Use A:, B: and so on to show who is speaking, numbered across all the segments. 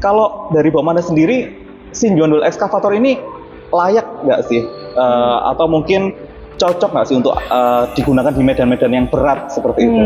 A: kalau dari Bu Amanda sendiri, Xingyuan Dual Excavator ini layak nggak sih? Atau mungkin cocok nggak sih untuk digunakan di medan-medan yang berat seperti itu?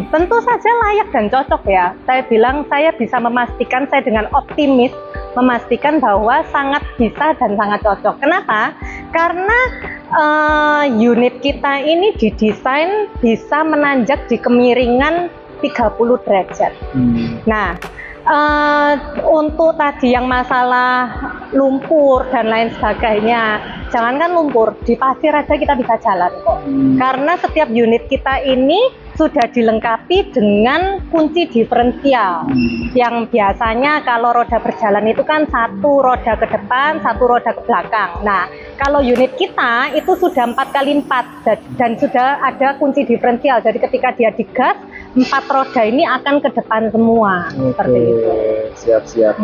B: Tentu saja layak dan cocok ya. Saya bilang saya bisa memastikan, saya dengan optimis memastikan bahwa sangat bisa dan sangat cocok. Kenapa? Karena unit kita ini didesain bisa menanjak di kemiringan 30 derajat. Nah, untuk tadi yang masalah lumpur dan lain sebagainya, jangankan lumpur, di pasir aja kita bisa jalan kok. Karena setiap unit kita ini sudah dilengkapi dengan kunci diferensial yang biasanya kalau roda berjalan itu kan satu roda ke depan, satu roda ke belakang. Nah, kalau unit kita itu sudah 4x4 dan sudah ada kunci diferensial. Jadi ketika dia digas, 4 roda ini akan ke depan semua. Seperti itu.
A: Siap-siap.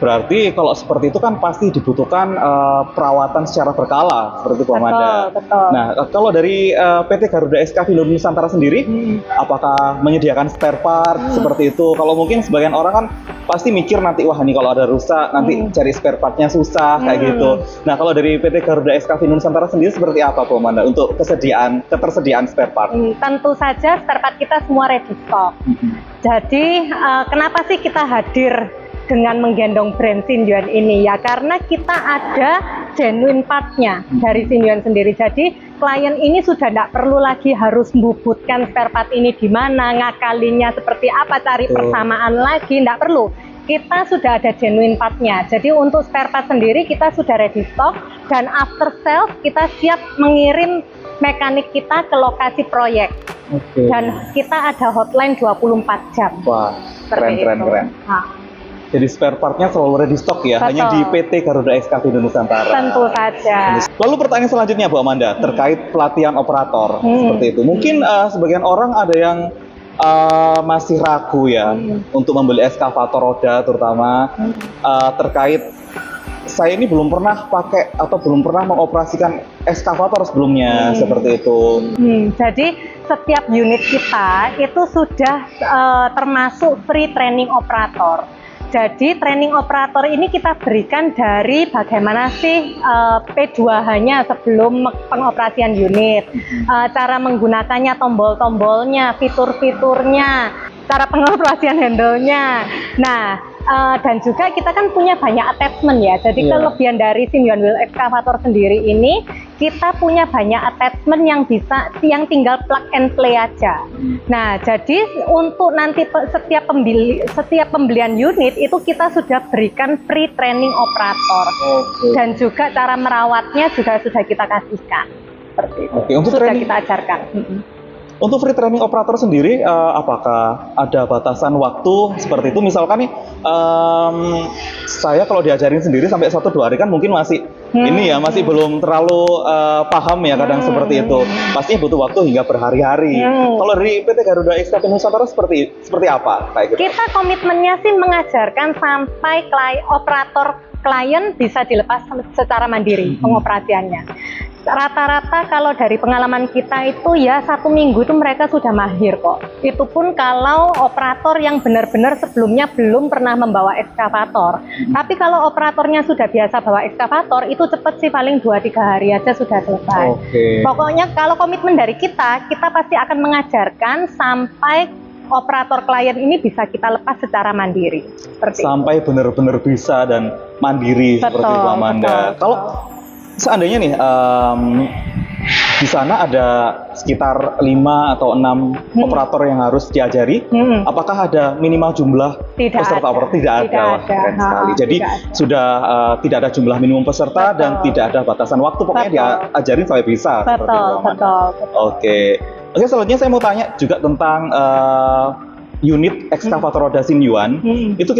A: Berarti kalau seperti itu kan pasti dibutuhkan perawatan secara berkala seperti Bu Amanda.
B: Betul.
A: Nah, kalau dari PT Garuda Excavator Nusantara sendiri, apakah menyediakan spare part seperti itu? Kalau mungkin sebagian orang kan pasti mikir nanti, wah ini kalau ada rusak nanti cari spare partnya susah kayak gitu. Nah, kalau dari PT Garuda Excavator Nusantara sendiri seperti apa Bu Amanda untuk ketersediaan spare part?
B: Tentu saja spare part kita semua ready stock. Jadi kenapa sih kita hadir dengan menggendong brand Xingyuan ini ya, karena kita ada genuine partnya dari Xingyuan sendiri. Jadi klien ini sudah tidak perlu lagi harus membubutkan spare part ini di mana, ngakalinya seperti apa, cari persamaan lagi, tidak perlu. Kita sudah ada genuine partnya. Jadi untuk spare part sendiri kita sudah ready stock, dan after sales kita siap mengirim mekanik kita ke lokasi proyek. Dan kita ada hotline 24 jam.
A: Wah, keren. Jadi spare partnya selalu ready stock ya, hanya di PT Garuda Excavator Nusantara.
B: Tentu saja.
A: Lalu pertanyaan selanjutnya Bu Amanda, terkait pelatihan operator seperti itu. Mungkin sebagian orang ada yang masih ragu ya untuk membeli eskavator roda, terutama terkait saya ini belum pernah pakai atau belum pernah mengoperasikan eskavator sebelumnya seperti itu.
B: Jadi setiap unit kita itu sudah termasuk free training operator. Jadi training operator ini kita berikan dari bagaimana sih P2H-nya sebelum pengoperasian unit, cara menggunakannya, tombol-tombolnya, fitur-fiturnya, cara pengoperasian handle-nya. Nah, dan juga kita kan punya banyak attachment ya. Jadi kelebihan dari Xingyuan Dual Excavator sendiri ini, kita punya banyak attachment yang tinggal plug and play aja. Nah, jadi untuk nanti setiap pembelian unit itu kita sudah berikan free training operator. Dan juga cara merawatnya juga sudah kita kasihkan. Seperti itu.
A: Untuk
B: sudah
A: training,
B: kita ajarkan.
A: Untuk free training operator sendiri, apakah ada batasan waktu seperti itu? Misalkan nih, saya kalau diajarin sendiri sampai 1-2 hari kan mungkin masih ini ya, masih belum terlalu paham ya kadang seperti itu. Pastinya butuh waktu hingga berhari-hari. Kalau dari PT Garuda Excavator Nusantara seperti apa? Kayak gitu.
B: Kita komitmennya sih mengajarkan sampai operator klien bisa dilepas secara mandiri pengoperasiannya. Rata-rata kalau dari pengalaman kita itu ya 1 minggu itu mereka sudah mahir kok. Itu pun kalau operator yang benar-benar sebelumnya belum pernah membawa ekskavator. Tapi kalau operatornya sudah biasa bawa ekskavator itu cepet sih, paling 2-3 hari aja sudah selesai. Pokoknya kalau komitmen dari kita pasti akan mengajarkan sampai operator klien ini bisa kita lepas secara mandiri.
A: Sampai benar-benar bisa dan mandiri seperti itu Amanda. Kalau seandainya nih di sana ada sekitar 5 atau 6 operator yang harus diajari, apakah ada minimal jumlah peserta operator? Tidak ada. Keren sekali. Jadi sudah tidak ada jumlah minimum peserta dan tidak ada batasan waktu, pokoknya diajarin sampai bisa.
B: Betul.
A: Oke, selanjutnya saya mau tanya juga tentang unit ekskavator roda Xingyuan, itu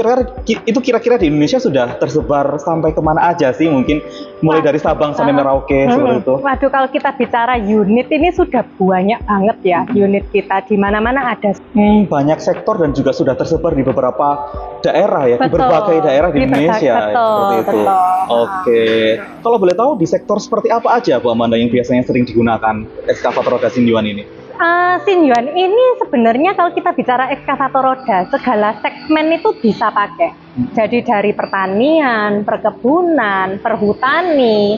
A: kira-kira di Indonesia sudah tersebar sampai kemana aja sih? Mungkin mulai dari Sabang sampai Merauke seperti itu.
B: Waduh, kalau kita bicara unit ini sudah banyak banget ya unit kita, di mana-mana ada.
A: Banyak sektor dan juga sudah tersebar di beberapa daerah ya, di berbagai daerah di Indonesia. Seperti itu. Oke. Kalau boleh tahu di sektor seperti apa aja Bu Amanda yang biasanya sering digunakan ekskavator roda Xingyuan ini?
B: Xingyuan ini sebenarnya kalau kita bicara ekskavator roda, segala segmen itu bisa pakai. Jadi dari pertanian, perkebunan, perhutani,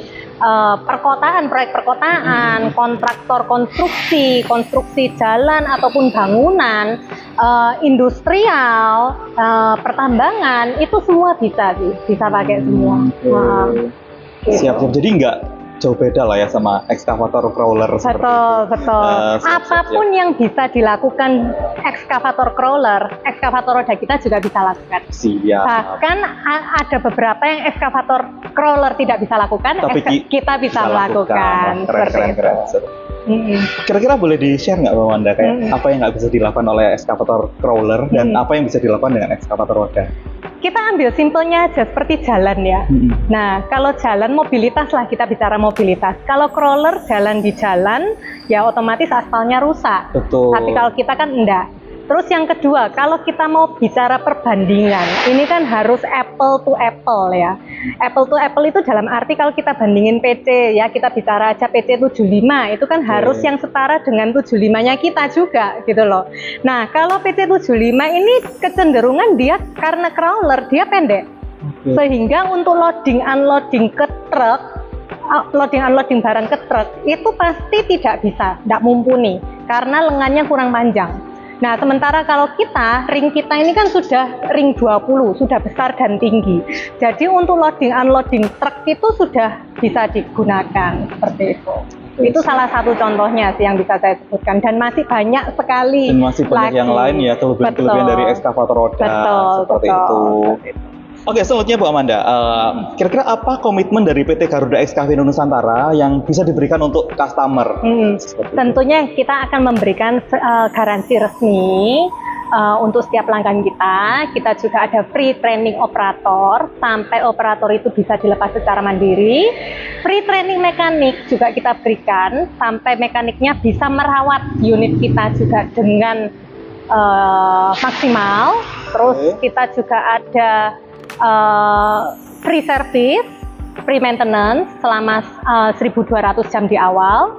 B: perkotaan, proyek perkotaan, kontraktor konstruksi jalan ataupun bangunan, industrial, pertambangan, itu semua bisa pakai semua.
A: Siap. Jadi nggak jauh beda lah ya sama ekskavator crawler seperti itu.
B: Betul. Apapun yang bisa dilakukan ekskavator crawler, ekskavator roda kita juga bisa lakukan.
A: Siap.
B: Bahkan ada beberapa yang ekskavator crawler tidak bisa lakukan, tapi kita bisa melakukan.
A: Keren. Kira-kira boleh di-share nggak Bu Amanda kayak apa yang nggak bisa dilakukan oleh ekskavator crawler dan apa yang bisa dilakukan dengan ekskavator roda?
B: Kita ambil simpelnya aja seperti jalan ya. Nah, kalau jalan mobilitas lah, kita bicara mobilitas. Kalau crawler jalan di jalan, ya otomatis aspalnya rusak.
A: Betul.
B: Tapi kalau kita kan enggak. Terus yang kedua, kalau kita mau bicara perbandingan, ini kan harus apple to apple ya. Apple to apple itu dalam arti kalau kita bandingin PC ya, kita bicara aja PC 75, itu kan harus yang setara dengan 75-nya kita juga gitu loh. Nah, kalau PC 75 ini kecenderungan dia karena crawler, dia pendek. Sehingga untuk loading unloading ke truk, loading unloading barang ke truk, itu pasti tidak bisa, tidak mumpuni karena lengannya kurang panjang. Nah, sementara kalau ring kita ini kan sudah ring 20, sudah besar dan tinggi. Jadi untuk loading unloading truk itu sudah bisa digunakan seperti itu. Itu salah satu contohnya sih yang bisa saya sebutkan, dan masih banyak sekali.
A: Dan masih banyak yang lain ya, kelebihan dari ekskavator roda seperti itu. Oke, selanjutnya Bu Amanda, kira-kira apa komitmen dari PT Garuda Excavation Nusantara yang bisa diberikan untuk customer?
B: Tentunya kita akan memberikan garansi resmi untuk setiap pelanggan kita. Kita juga ada free training operator sampai operator itu bisa dilepas secara mandiri. Free training mekanik juga kita berikan sampai mekaniknya bisa merawat unit kita juga dengan maksimal. Terus kita juga ada free service, free maintenance selama 1.200 jam di awal,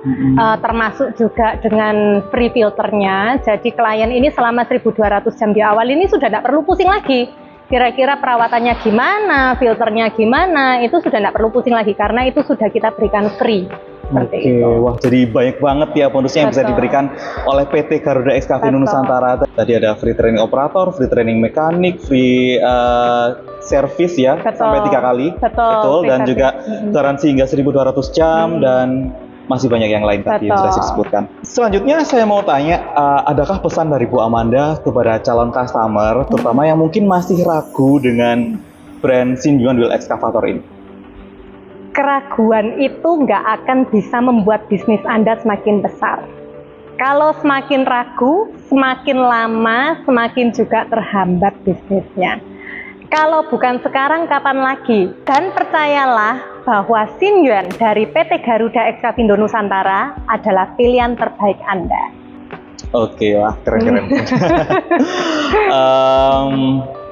B: termasuk juga dengan free filternya. Jadi klien ini selama 1.200 jam di awal ini sudah tidak perlu pusing lagi. Kira-kira perawatannya gimana, filternya gimana, itu sudah tidak perlu pusing lagi karena itu sudah kita berikan free.
A: Wah, jadi banyak banget ya bonusnya yang bisa diberikan oleh PT Garuda Excavation Nusantara. Tadi ada free training operator, free training mekanik, free service ya, sampai 3 kali. Betul. Dan juga garansi hingga 1.200 jam dan masih banyak yang lain tadi yang sudah disebutkan. Selanjutnya saya mau tanya, adakah pesan dari Bu Amanda kepada calon customer, terutama yang mungkin masih ragu dengan brand Xingyuan Wheel Excavator ini?
B: Keraguan itu nggak akan bisa membuat bisnis Anda semakin besar. Kalau semakin ragu, semakin lama, semakin juga terhambat bisnisnya. Kalau bukan sekarang, kapan lagi? Dan percayalah bahwa Xingyuan dari PT Garuda Excavation Nusantara adalah pilihan terbaik Anda.
A: Oke, wah keren-keren.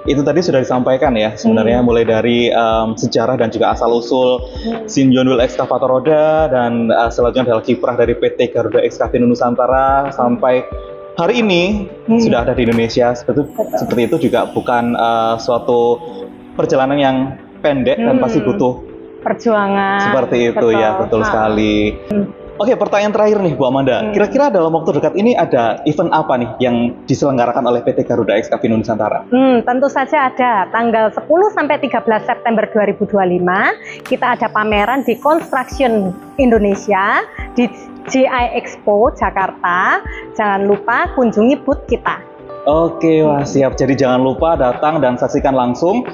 A: Itu tadi sudah disampaikan ya sebenarnya, mulai dari sejarah dan juga asal-usul Xingyuan Wheel Excavator roda, dan selanjutnya adalah kiprah dari PT Garuda Excavation Nusantara sampai hari ini sudah ada di Indonesia. Seperti itu juga bukan suatu perjalanan yang pendek dan pasti butuh
B: perjuangan.
A: Seperti itu ya, betul sekali. Oke, pertanyaan terakhir nih Bu Amanda. Kira-kira dalam waktu dekat ini ada event apa nih yang diselenggarakan oleh PT Garuda Excavation Nusantara?
B: Tentu saja ada. Tanggal 10 sampai 13 September 2025 kita ada pameran di Construction Indonesia di GI Expo Jakarta. Jangan lupa kunjungi booth kita.
A: Oke, wah siap. Jadi jangan lupa datang dan saksikan langsung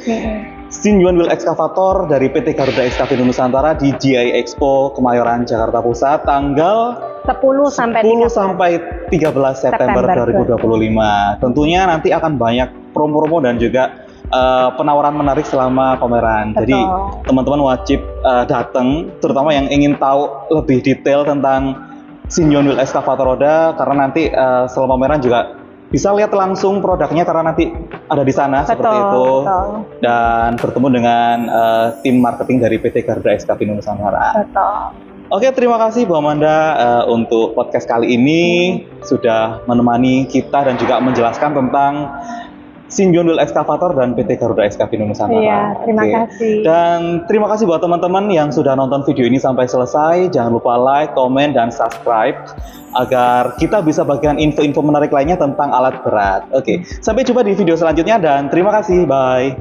A: Xingyuan Wheel Excavator dari PT Garuda Excavation Nusantara di GI Expo Kemayoran Jakarta Pusat tanggal
B: 10 sampai
A: 13 September 2025. Tentunya nanti akan banyak promo-promo dan juga penawaran menarik selama pameran.
B: Betul.
A: Jadi teman-teman wajib datang, terutama yang ingin tahu lebih detail tentang Shinyon Wheel Excavator roda, karena nanti selama pameran juga bisa lihat langsung produknya karena nanti ada di sana.
B: Betul,
A: seperti itu.
B: betul.
A: Dan bertemu dengan tim marketing dari PT Garuda Excavator Nusantara.
B: Betul.
A: Oke, terima kasih Bu Amanda untuk podcast kali ini sudah menemani kita dan juga menjelaskan tentang Shinyon Wheel Excavator dan PT Garuda Excavator Nusantara.
B: Iya, terima
A: Oke.
B: kasih.
A: Dan terima kasih buat teman-teman yang sudah nonton video ini sampai selesai. Jangan lupa like, komen, dan subscribe agar kita bisa bagikan info-info menarik lainnya tentang alat berat. Oke, sampai jumpa di video selanjutnya dan terima kasih. Bye.